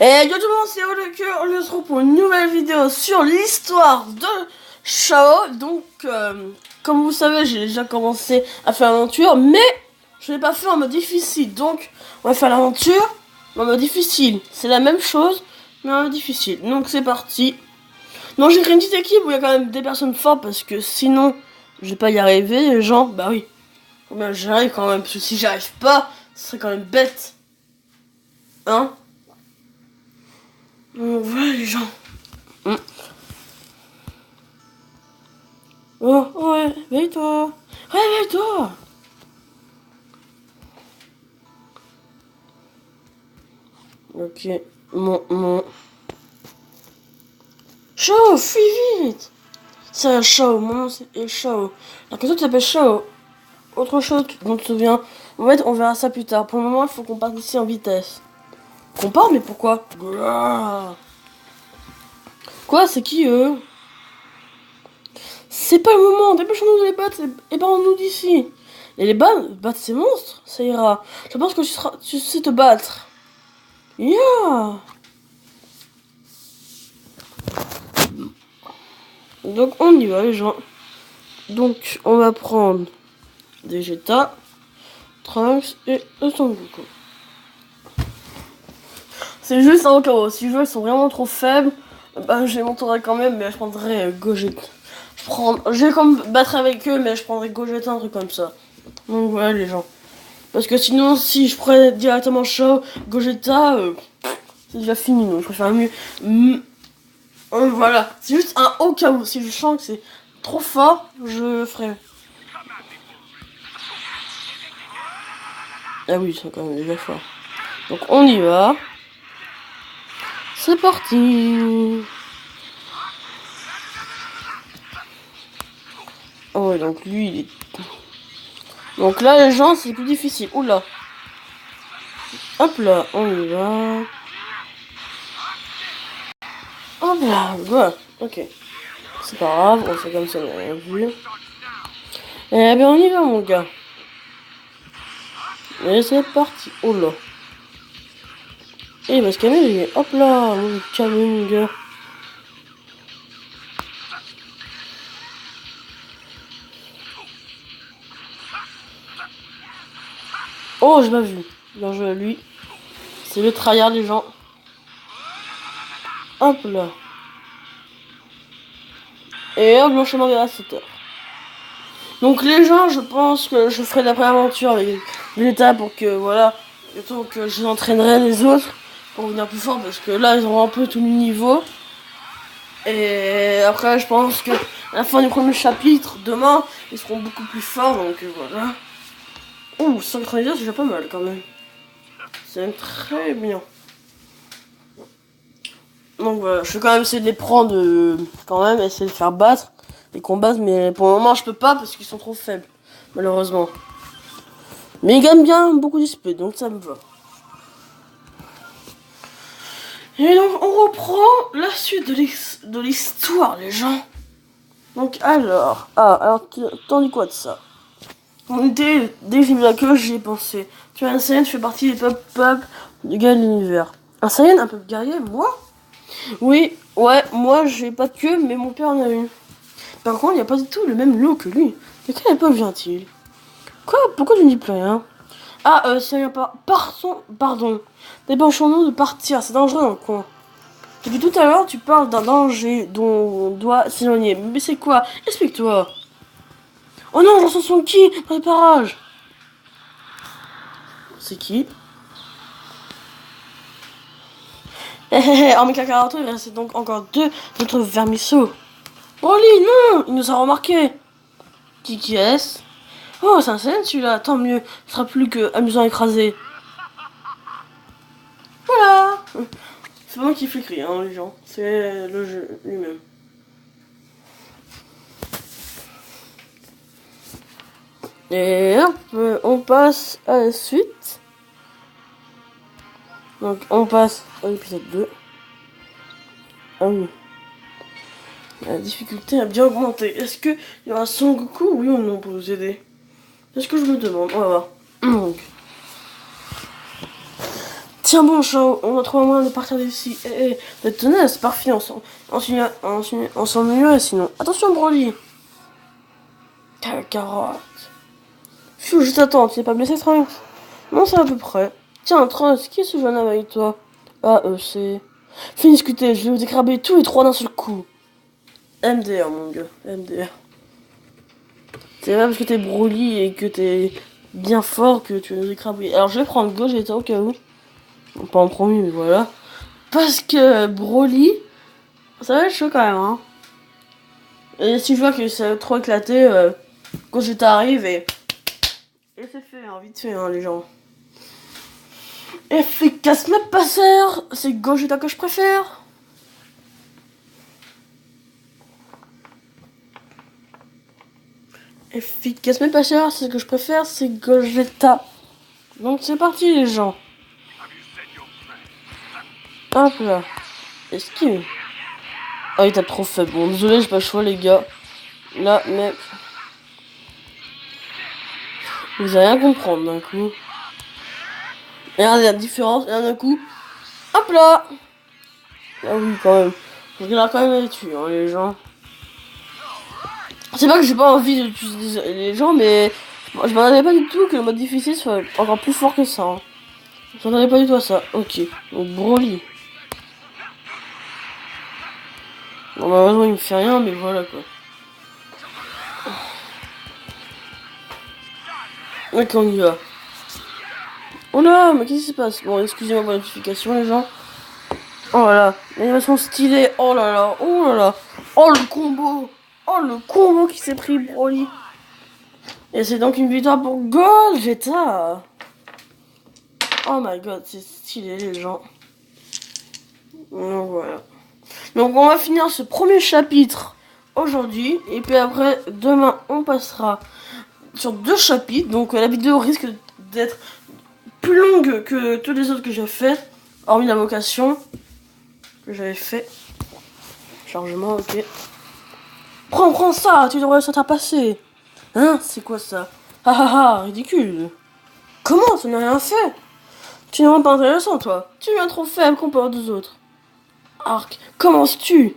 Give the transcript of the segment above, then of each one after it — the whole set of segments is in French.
Et yo tout le monde, c'est Oleke, on se retrouve pour une nouvelle vidéo sur l'histoire de Shao. Donc, comme vous savez, j'ai déjà commencé à faire l'aventure, mais je l'ai pas fait en mode difficile. Donc, on va faire l'aventure en mode difficile. C'est la même chose, mais en mode difficile. Donc, c'est parti. Non, j'ai créé une petite équipe où il y a quand même des personnes fortes, parce que sinon, je vais pas y arriver. Les gens, bah oui, ben, j'arrive quand même, parce que si j'arrive pas, ce serait quand même bête. Hein? Donc, voilà les gens. Oh, ouais, réveille-toi. Réveille-toi. Ok, mon... Shao, fuis vite. C'est Shao, mon nom c'est Shao. Alors que toi tu t'appelles Shao. Autre chose dont tu te souviens. En fait, on verra ça plus tard. Pour le moment, il faut qu'on parte ici en vitesse. Qu'on part, mais pourquoi? Quoi, c'est qui eux? C'est pas le moment, dépêchons-nous de les battre et barrons-nous d'ici. Et les battre ces monstres, ça ira. Je pense que tu sais te battre. Yeah. Donc on y va les gens. Donc on va prendre Vegeta, Trunks et le Son Goku. C'est juste un cas où si les jeux sont vraiment trop faibles, bah je les monterai quand même, mais je prendrai Gogeta. Je vais comme battre avec eux, mais je prendrai Gogeta, un truc comme ça. Donc voilà les gens. Parce que sinon si je prenais directement Shao, Gogeta, c'est déjà fini, donc je préfère mieux. Voilà, c'est juste un au cas où. Si je sens que c'est trop fort, je ferai. Ah oui, c'est quand même déjà fort. Donc on y va. C'est parti. Oh ouais, donc lui, il est... Donc là, les gens, c'est plus difficile. Oula. Hop là, on y va. Hop là, voilà. Ok. C'est pas grave, on fait comme ça, on n'a rien vu. Eh ben on y va, mon gars. Et c'est parti. Oh là. Et il va se calmer, lui. Hop là, mon calme, mon gars. Oh, j'ai pas vu. Bien joué à lui. C'est le tryhard, les gens. Hop là. Et hop, l'enchaînement des raceteurs. Donc les gens, je pense que je ferai la pré-aventure avec l'État pour que, voilà, le temps que je entraînerai les autres pour venir plus fort, parce que là, ils auront un peu tout le niveau. Et après, je pense que à la fin du premier chapitre, demain, ils seront beaucoup plus forts, donc voilà. Ouh, synchronisation, c'est déjà pas mal quand même. C'est très bien. Donc voilà, je vais quand même essayer de les prendre, quand même, essayer de faire battre les combats, mais pour le moment, je peux pas parce qu'ils sont trop faibles, malheureusement. Mais ils gagnent bien beaucoup d'XP, donc ça me va. Et donc, on reprend la suite de l'histoire, les gens. Donc, alors... Ah, alors, t'en dis quoi de ça? Dès que j'ai vu la queue, j'y ai pensé. Tu es un Saiyan, tu fais partie des pop du gars de l'univers. Un Saiyan un peu guerrier, moi? Oui, ouais, moi j'ai pas de queue, mais mon père en a une. Par contre, il n'y a pas du tout le même lot que lui. De quelle époque vient-il? Quoi? Pourquoi tu ne dis plus rien? Ah, si rien pas. Pardon. Dépêchons-nous de partir, c'est dangereux dans le coin. Depuis tout à l'heure, tu parles d'un danger dont on doit s'éloigner. Mais c'est quoi? Explique-toi. Oh non, j'en sens son qui dans les parages. C'est qui? Hé hé hé, en Kakaroto, il reste donc encore deux d'autres vermisseaux. Oli, non! Il nous a remarqué. Qui est-ce? Oh, c'est un scène celui-là, tant mieux. Ce sera plus que amusant à écraser. Voilà! C'est pas moi qui fais crier, hein, les gens. C'est le jeu lui-même. Et hop, on passe à la suite. Donc, on passe à l'épisode 2. Ah oui. La difficulté a bien augmenté. Est-ce qu'il y aura Son Goku, oui ou non, pour nous aider? C'est ce que je me demande. On va voir. Donc. Tiens bon, Chao, on va trouver un moyen de partir d'ici. Tenez, c'est parfait, on s'ennuierait sinon. Attention, Broly. Carotte. Pfiou, juste attends, tu n'es pas blessé, Trunks? Non, c'est à peu près. Tiens, Trunks, qui est ce jeune homme avec toi? Ah, c'est... Fais discuter, je vais vous écraser tous les trois d'un seul coup. MDR, mon gars, MDR. C'est vrai parce que t'es Broly et que t'es bien fort que tu vas nous écraser. Alors je vais prendre Gogeta au cas où. Pas en premier, mais voilà. Parce que Broly, ça va être chaud quand même, hein. Et si je vois que c'est trop éclaté, Gogeta arrive et c'est fait, hein, vite fait, hein, les gens. Efficace mais passeur, c'est Gogeta que je préfère. Efficace mais passeur, c'est ce que je préfère, c'est Gogeta. Donc c'est parti les gens. Hop là. Esquive. Ah, il tape trop faible. Bon, désolé, j'ai pas le choix, les gars. Là, mais... Vous allez rien comprendre d'un coup. Regardez la différence, et d'un coup... Hop là. Ah oui, quand même. Je regarde quand même les tuer, hein, les gens. C'est pas que j'ai pas envie de tuer les gens, mais... Je m'en avais pas du tout que le mode difficile soit encore plus fort que ça. Hein. Je m'en avais pas du tout à ça. Ok. Donc, Broly. Bon, malheureusement, il me fait rien, mais voilà, quoi. Ok, on y va. Oh là, mais qu'est-ce qui se passe? Bon, excusez-moi pour la notification, les gens. Oh là là, l'animation stylée. Oh là là, oh là là. Oh le combo. Oh le combo qui s'est pris Broly. Et c'est donc une victoire pour Gogeta. Oh my god, c'est stylé, les gens. Donc voilà. Donc on va finir ce premier chapitre aujourd'hui. Et puis après, demain, on passera sur 2 chapitres. Donc la vidéo risque d'être plus longue que tous les autres que j'ai fait. Hormis la vocation que j'avais fait. Chargement, ok. Prends ça, tu devrais ça passer. Hein, c'est quoi ça? Ah ah ah, ridicule. Comment, ça n'a rien fait? Tu n'es vraiment pas intéressant, toi. Tu es bien trop faible comparé aux autres. Arc, commences-tu?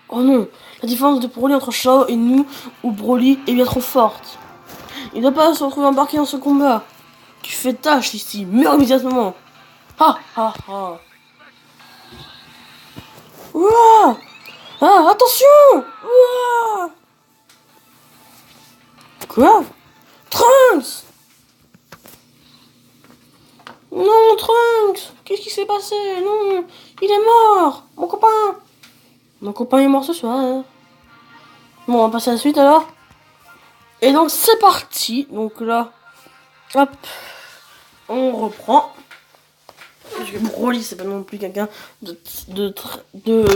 Oh non, la différence de Broly entre Chao et nous, ou Broly, est bien trop forte. Il ne doit pas se retrouver embarqué dans ce combat. Tu fais tâche ici, meurs immédiatement. Ah ah ah. Ouah. Ah, attention! Ouah. Quoi? Trunks! Non, Trunks! Qu'est-ce qui s'est passé? Non, il est mort! Mon copain! Mon copain est mort ce soir. Hein. Bon, on va passer à la suite alors. Et donc, c'est parti. Donc là, hop, on reprend. Parce que Broly, c'est pas non plus quelqu'un de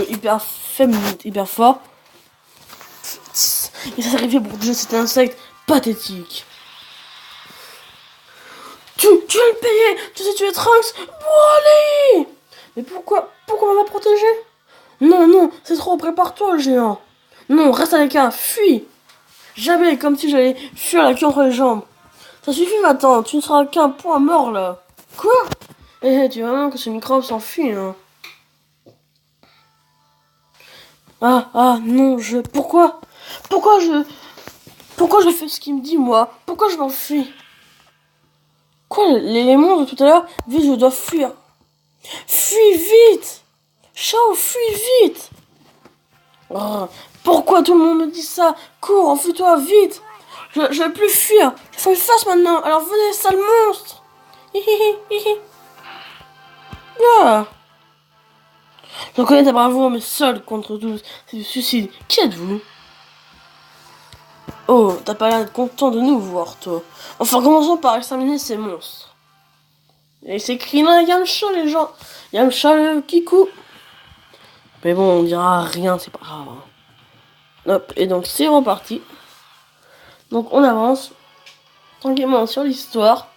hyper faible, hyper fort. Et ça s'arrivait pour déjà cet insecte pathétique. Tu vas le payer. Tu sais, tu es Trunks. Broly. Mais pourquoi on va protéger? Non, non, c'est trop, prépare-toi, le géant. Non, reste à l'écart, fuis. Jamais, comme si j'allais fuir la queue entre les jambes. Ça suffit maintenant, tu ne seras qu'un point mort, là. Quoi? Tu vois vraiment que ce microbe s'enfuit, hein. Ah, non, Pourquoi je fais ce qu'il me dit, moi? Pourquoi je m'enfuis? Quoi, l'élément de tout à l'heure? Vite, je dois fuir. Fuis vite! Chao, fuis vite! Oh, pourquoi tout le monde me dit ça? Cours, enfuis-toi, vite! Je vais plus fuir! Il faut une face maintenant! Alors venez, sale monstre! Hihihi! Ah. Je reconnais ta bravoure, mais seul contre tous, c'est du suicide. Qui êtes-vous? Oh, t'as pas l'air d'être content de nous voir, toi. Enfin, commençons par examiner ces monstres. Et c'est écrit dans Yamcha, les gens. Yamcha le Kiku. Mais bon, on dira rien, c'est pas grave. Hop, et donc c'est reparti. Donc on avance tranquillement sur l'histoire.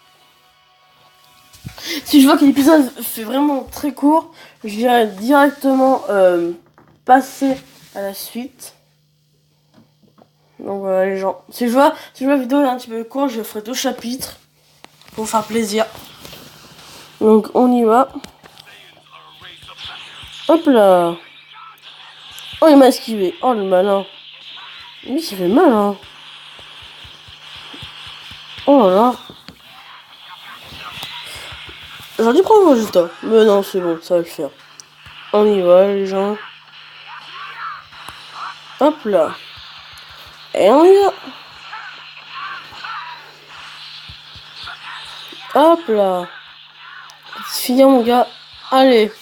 Si je vois que l'épisode fait vraiment très court, je dirais directement passer à la suite. Donc voilà les gens. Si je vois la vidéo est un petit peu courte, je ferai 2 chapitres pour faire plaisir. Donc on y va. Hop là. Oh, il m'a esquivé. Oh, le malin. Lui, ça fait mal, hein. Oh là là. J'aurais dû prendre un résultat. Mais non, c'est bon, ça va le faire. On y va, les gens. Hop là. Et on y va. Hop là. C'est fini, mon gars. Allez.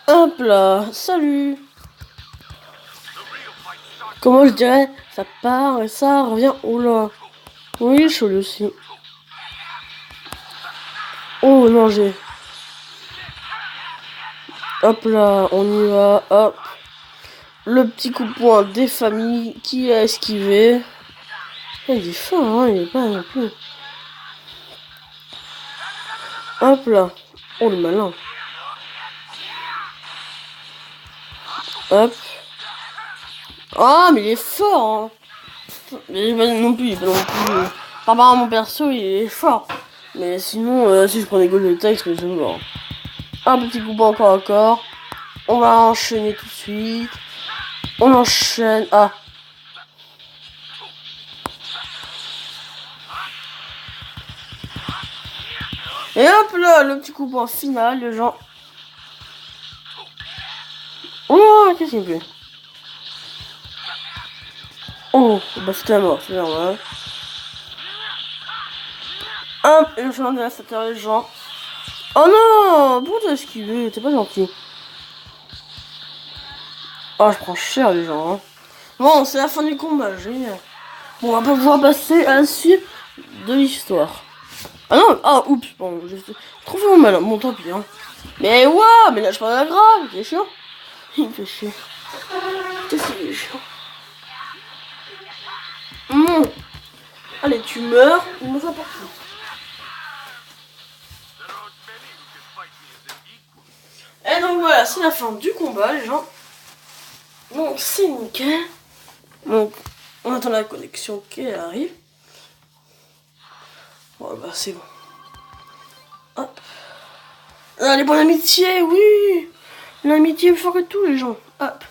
Hop là. Salut. Comment je dirais, ça part et ça revient. Oula. Oui, il est chaud lui aussi. Oh, manger. Hop là, on y va. Hop. Le petit coup de poing des familles qui a esquivé. Il est fort, hein, il est pas non plus. Hop là. Oh, le malin. Hop. Ah, mais il est fort, hein. Mais il est pas non plus, il est pas non plus. Par rapport à mon perso, il est fort. Mais sinon, si je prends des goals de texte, mais c'est mort. Un petit coup encore. On va enchaîner tout de suite. On enchaîne. Ah. Et hop là, le petit coup point final, les gens. Oh, qu'est-ce qu'il me fait? Oh, bah c'était la mort, c'est normal. Hop, et le chemin de la satire, les gens. Oh non, pourquoi t'as esquivé? T'es pas gentil. Oh, je prends cher, les gens. Hein. Bon, c'est la fin du combat, génial. Bon, on va pas pouvoir passer à la suite de l'histoire. Ah non, ah, oups, bon, j'ai trop fait mon mal, bon, tant pis, hein. Mais ouais, mais là, je parle grave, c'est chiant. Il me fait chier. Qu'est-ce qu'il est chiant. Allez, tu meurs, il me fait pas. Et donc voilà, c'est la fin du combat, les gens. Donc c'est nickel. Donc on attend la connexion qui arrive. Bon bah c'est bon. Hop. Ah, les bonnes amitiés, oui. L'amitié est plus fort que tout, les gens. Hop.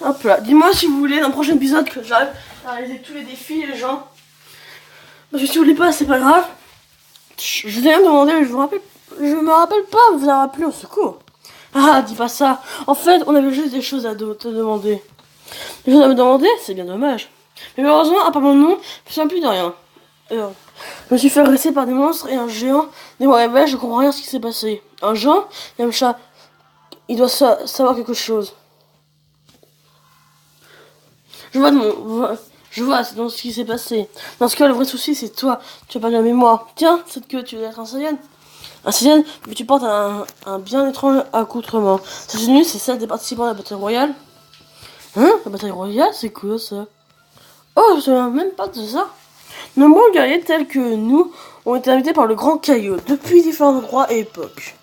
Hop là. Dis-moi si vous voulez dans le prochain épisode que j'arrive à réaliser tous les défis, les gens. Parce que si vous voulez pas, c'est pas grave. Je vous ai rien demandé, mais je me rappelle pas vous avoir appelé au secours. Ah, dis pas ça. En fait, on avait juste des choses à te demander. Des choses à me demander, c'est bien dommage. Mais malheureusement, à part mon nom, je ne sais plus de rien. Je me suis fait agresser par des monstres et un géant. Des mois révèlent, je comprends rien à ce qui s'est passé. Un géant et un chat. Il doit savoir quelque chose. Je vois, c'est dans ce qui s'est passé. Dans ce cas, le vrai souci, c'est toi. Tu as pas de la mémoire. Tiens, c'est que tu veux être un Saiyan. Un Saiyan, mais tu portes un bien étrange accoutrement. Cette tenue, c'est celle des participants à la bataille royale. Hein? La bataille royale, c'est quoi ça? Oh, je me souviens même pas de ça. Nombreux guerriers tels que nous ont été invités par le Grand Caillou depuis différents endroits et époques.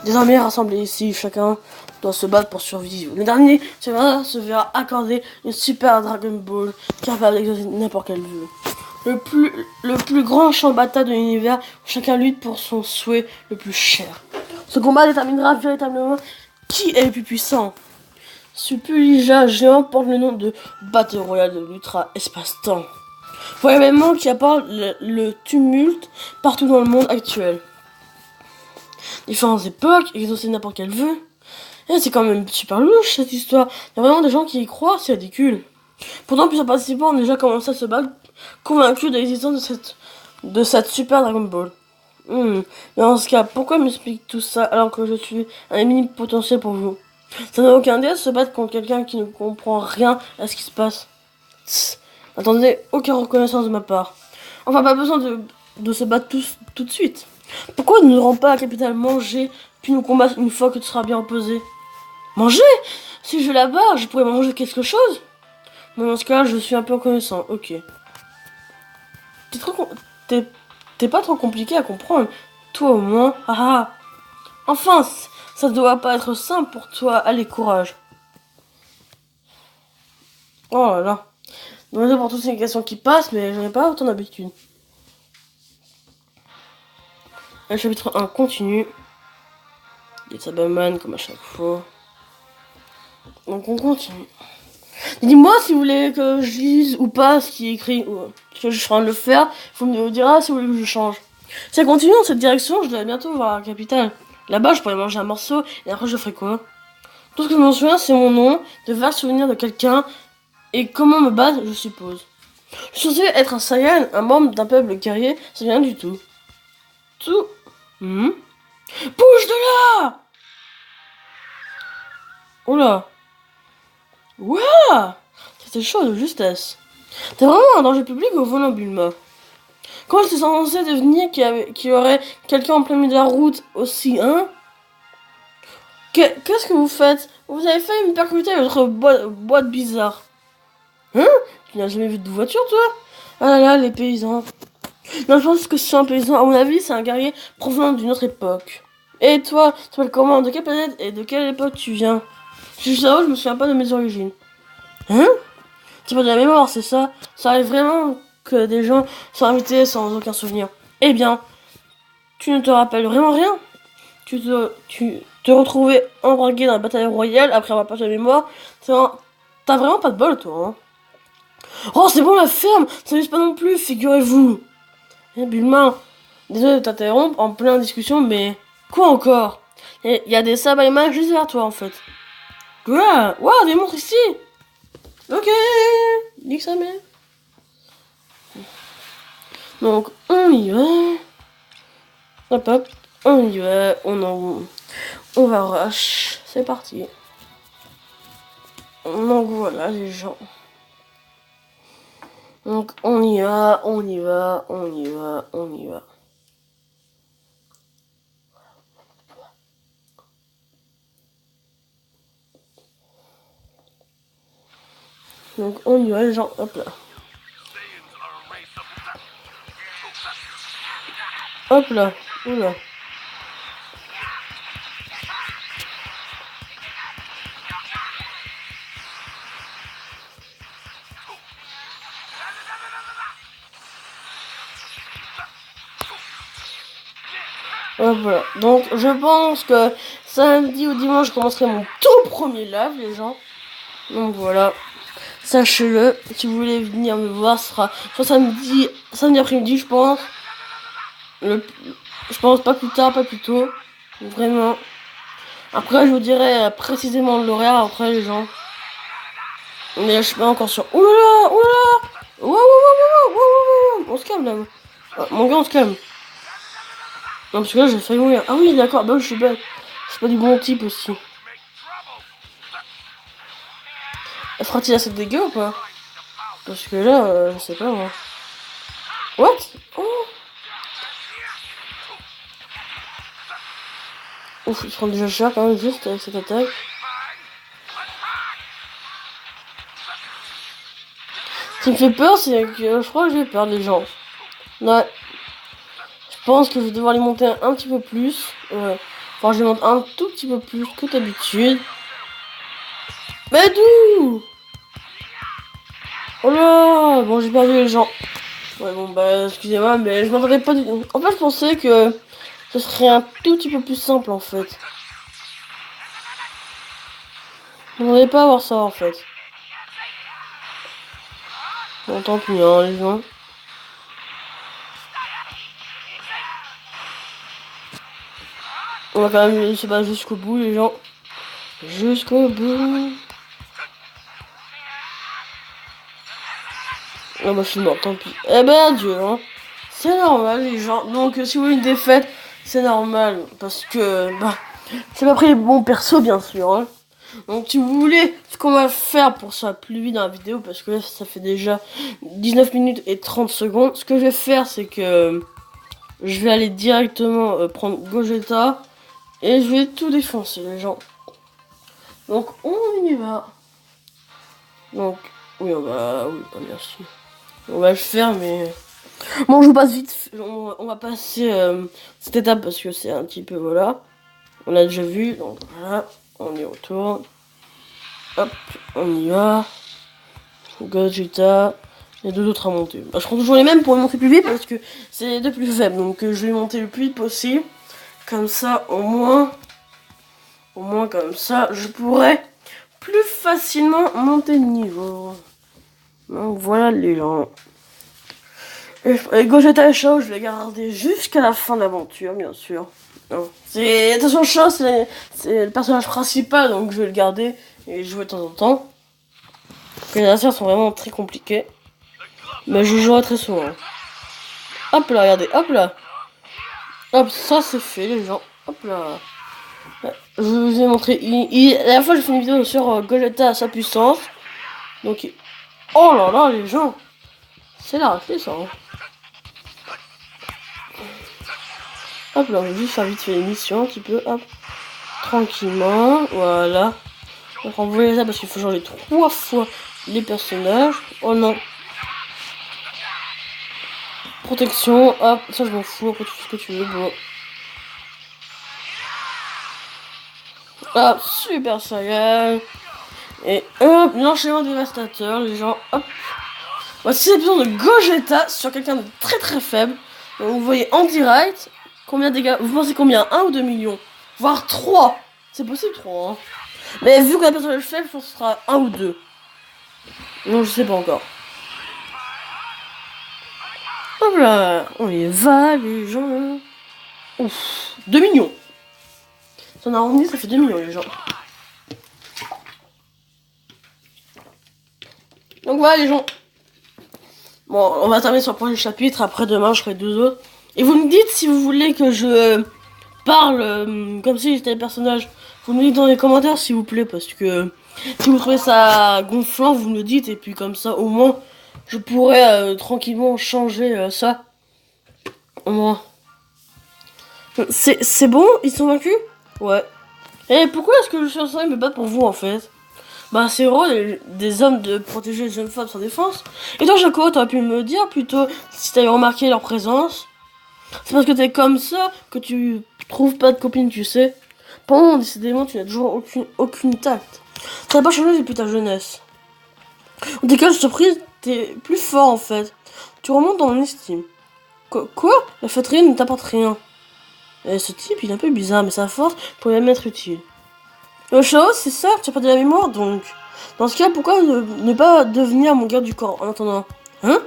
Désormais rassemblés ici, chacun doit se battre pour survivre. Le dernier se verra accorder une super Dragon Ball capable d'exaucer n'importe quel vœu. Le plus grand champ de bataille de l'univers, où chacun lutte pour son souhait le plus cher. Ce combat déterminera véritablement qui est le plus puissant. Ce Pulija géant porte le nom de Battle Royale de l'Ultra Espace-Temps. Pour l'événement qui apporte le tumulte partout dans le monde actuel. Différentes époques, exaucer n'importe quel vœu. Et c'est quand même super louche cette histoire. Il y a vraiment des gens qui y croient, c'est ridicule. Pourtant, plusieurs participants ont déjà commencé à se battre, convaincus de l'existence de cette super Dragon Ball. Mais dans ce cas, pourquoi m'explique tout ça alors que je suis un ennemi potentiel pour vous? Ça n'a aucun intérêt de se battre contre quelqu'un qui ne comprend rien à ce qui se passe. Tss. Attendez, aucune reconnaissance de ma part. Enfin, pas besoin de se battre tous tout de suite. Pourquoi ne nous rend pas à la capitale manger, puis nous combattre une fois que tu seras bien posé? Manger? Si je vais là-bas, je pourrais manger quelque chose? Bon, dans ce cas, je suis un peu reconnaissant, ok. T'es pas trop compliqué à comprendre. Toi au moins, ah. Enfin, ça doit pas être simple pour toi. Allez, courage. Oh là là. Désolé pour toutes ces questions qui passent, mais j'en ai pas autant d'habitude. Le chapitre 1 continue. des Cyberman comme à chaque fois. Donc on continue. Dis-moi si vous voulez que je lise ou pas ce qui est écrit, ou ce que je suis en train de le faire. Vous me direz si vous voulez que je change. Si ça continue dans cette direction, je dois bientôt voir la capitale. Là-bas, je pourrais manger un morceau, et après je ferai quoi? Tout ce que je me souviens, c'est mon nom, de vagues souvenirs de quelqu'un, et comment me battre, je suppose. Je suis censé être un Saiyan, un membre d'un peuple guerrier, c'est rien du tout. Tout. Bouge de là! Oh là! Ouah! C'était chaud de justesse. T'es vraiment un danger public au volant, Bulma. Comment j'étais censé devenir qu'il y aurait quelqu'un en plein milieu de la route aussi, hein? Qu'est-ce que vous faites? Vous avez failli me percuter avec votre boîte bizarre. Hein? Tu n'as jamais vu de voiture, toi? Ah là là, les paysans. Non, je pense que c'est un paysan. À mon avis, c'est un guerrier provenant d'une autre époque. Et toi, tu t'appelles comment? De quelle planète et de quelle époque tu viens? Je me souviens pas de mes origines. Hein? Tu pas de la mémoire, c'est ça? Ça arrive vraiment que des gens soient invités sans aucun souvenir. Eh bien, tu ne te rappelles vraiment rien? Tu te retrouvais embringué dans la bataille royale après avoir perdu la mémoire. T'as vraiment pas de bol, toi, hein? Oh, c'est bon, la ferme! Ça n'existe pas non plus, figurez-vous! Eh, Bulma, désolé de t'interrompre en pleine discussion, mais quoi encore? Il y a des Sabayman juste vers toi, en fait. Quoi? Waouh, des monstres ici! Ok! Nique sa mère. Donc, on y va. Hop hop, on y va. On va rush. C'est parti. Donc voilà les gens. Donc on y va, on y va, on y va, on y va. Donc on y va les gens, hop là. Hop là, oula. Hop là. Donc je pense que samedi ou dimanche je commencerai mon tout premier live les gens. Donc voilà. Sachez-le, si vous voulez venir me voir, ce sera soit samedi après-midi je pense. Je pense pas plus tard, pas plus tôt. Vraiment. Après je vous dirai précisément l'horaire après les gens. Mais je suis pas encore sûr. Oulala, oulala. Wow, wow, wow, wow, wow, wow. On se calme là. Ah, mon gars, on se calme. Non, parce que là j'ai failli mourir. Ah oui, d'accord, bah je suis bête. C'est pas du bon type aussi. Fera-t-il assez de dégâts ou pas? Parce que là, je sais pas moi. What? Oh. Ouf, il se prend déjà cher quand même juste avec cette attaque. Ce qui me fait peur, c'est que je crois que je vais perdre les gens. Ouais. Je pense que je vais devoir les monter un petit peu plus. Ouais. Enfin, je les monte un tout petit peu plus que d'habitude. Mais d'où? Oh là! Bon, j'ai perdu les gens. Ouais, bon, bah, excusez-moi, mais je m'entendais pas du tout. En fait, je pensais que ce serait un tout petit peu plus simple, en fait. Je m'attendais pas à voir ça, en fait. Bon, tant pis, hein, les gens. On va quand même se battre jusqu'au bout, les gens. Jusqu'au bout. Ah bah je suis mort, tant pis. Eh ben adieu, hein. C'est normal, les gens. Donc si vous voulez une défaite, c'est normal. Parce que, bah, c'est pas pris les bons persos, bien sûr, hein. Donc si vous voulez ce qu'on va faire pour ça plus vite dans la vidéo, parce que là, ça fait déjà 19 minutes et 30 secondes. Ce que je vais faire, c'est que je vais aller directement prendre Gogeta. Et je vais tout défoncer, les gens. Donc on y va. Donc, oui, on va... Oui, pas merci. On va le faire, mais... Bon, je vous passe vite. On va passer cette étape parce que c'est un petit peu, voilà. On l'a déjà vu, donc voilà. On y retourne. Hop, on y va. Gogeta. Il y a deux autres à monter. Bah, je prends toujours les mêmes pour les monter plus vite parce que c'est les deux plus faibles. Donc je vais monter le plus vite possible. Comme ça, au moins... Au moins comme ça, je pourrais plus facilement monter de niveau. Donc voilà les gens. Et Gogeta et Shao, je vais garder jusqu'à la fin de l'aventure, bien sûr. Attention, Shao, c'est le personnage principal, donc je vais le garder et jouer de temps en temps. Les adversaires sont vraiment très compliqués. Mais je jouerai très souvent. Hop là, regardez, hop là. Hop, ça c'est fait les gens. Hop là. Je vous ai montré. À la fois j'ai fait une vidéo sur Gogeta à sa puissance. Donc, oh là là les gens. C'est la raté ça. Hein. Hop là, on va juste faire vite fait l'émission un petit peu. Hop. Tranquillement. Voilà. Donc on voit ça parce qu'il faut changer 3 fois les personnages. Oh non. Protection. Hop. Ça je m'en fous. Après tu fais ce que tu veux. Bon. Hop, Super Saiyan. Et hop, l'enchaînement dévastateur, les gens, hop. Voici l'épisode de Gogeta sur quelqu'un de très très faible. Donc vous voyez en direct, combien de dégâts, vous pensez combien? 1 ou 2 millions? Voire 3. C'est possible 3, hein. Mais vu que la personne est faible, je pense que ce sera 1 ou 2. Non, je sais pas encore. Hop là, on y va les gens. Ouf, 2 millions. Si on a arrondi, ça fait 2 millions les gens. Donc voilà les gens. Bon, on va terminer sur le premier chapitre. Après demain, je ferai 2 autres. Et vous me dites si vous voulez que je parle comme si j'étais le personnage. Vous me dites dans les commentaires s'il vous plaît. Parce que si vous trouvez ça gonflant, vous me le dites. Et puis comme ça, au moins, je pourrais tranquillement changer ça. Au moins. C'est bon? Ils sont vaincus? Ouais. Et pourquoi est-ce que je suis en train de me battre pour vous en fait? Bah c'est heureux des hommes de protéger les jeunes femmes sans défense. Et toi Jaco, t'aurais pu me dire plutôt si t'avais remarqué leur présence. C'est parce que t'es comme ça que tu trouves pas de copine, tu sais. Bon, décidément tu n'as toujours aucune tact. Ça n'a pas changé depuis ta jeunesse. En tout cas, je te prie, t'es plus fort en fait. Tu remontes dans mon estime. Quoi? La fêterie ne t'apporte rien. Et ce type, il est un peu bizarre, mais sa force pourrait même être utile. Le Shao, c'est ça, tu as pas de la mémoire donc. Dans ce cas, pourquoi ne pas devenir mon garde du corps en attendant? Hein?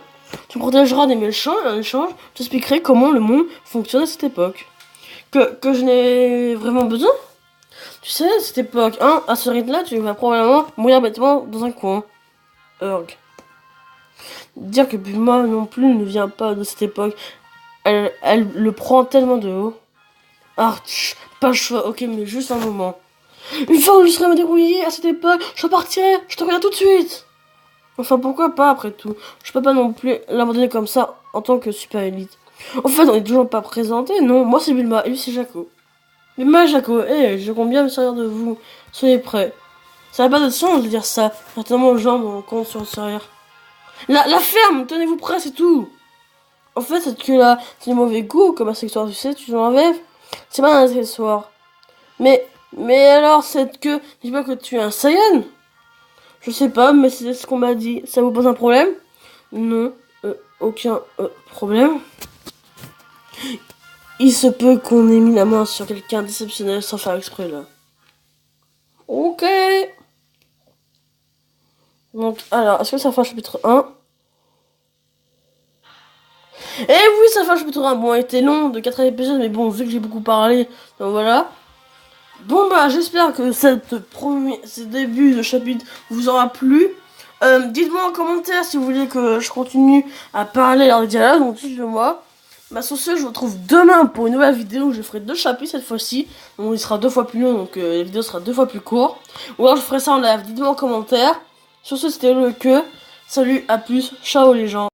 Tu me protégeras des méchants et en échange, je t'expliquerai comment le monde fonctionne à cette époque. Que je n'ai vraiment besoin? Tu sais, à cette époque, hein, à ce rythme-là, tu vas probablement mourir bêtement dans un coin. Urg. Dire que Bulma non plus ne vient pas de cette époque, elle le prend tellement de haut. Ah, pas le choix, ok, mais juste un moment. Une fois où je serai me débrouiller à cette époque, je repartirai, je te reviens tout de suite. Enfin, pourquoi pas après tout? Je peux pas non plus l'abandonner comme ça en tant que super élite. En fait, on est toujours pas présenté, non? Moi c'est Bulma et lui c'est Jaco. Bulma et Jaco, je compte bien me servir de vous. Soyez prêts. Ça n'a pas de sens de dire ça. Certainement aux gens dont on compte sur le servir. La ferme, tenez-vous prêts, c'est tout. En fait, c'est que là, c'est du mauvais goût comme accessoire, tu sais, tu l'enlèves. C'est pas un accessoire. Mais alors, cette queue, dis pas que tu es un Saiyan? Je sais pas, mais c'est ce qu'on m'a dit. Ça vous pose un problème? Non, aucun problème. Il se peut qu'on ait mis la main sur quelqu'un d'exceptionnel sans faire exprès, là. Ok. Donc, alors, est-ce que ça fait un chapitre 1? Eh oui, ça fait un chapitre 1. Bon, il était long, de 4 épisodes, mais bon, vu que j'ai beaucoup parlé, donc voilà. Bon bah j'espère que ce début de chapitre vous aura plu. Dites-moi en commentaire si vous voulez que je continue à parler lors des dialogues, donc dites-le-moi. Bah sur ce, je vous retrouve demain pour une nouvelle vidéo où je ferai 2 chapitres cette fois-ci. Donc il sera 2 fois plus long, donc la vidéo sera 2 fois plus courte. Ou alors je ferai ça en live, dites-moi en commentaire. Sur ce, c'était le que. Salut, à plus, ciao les gens.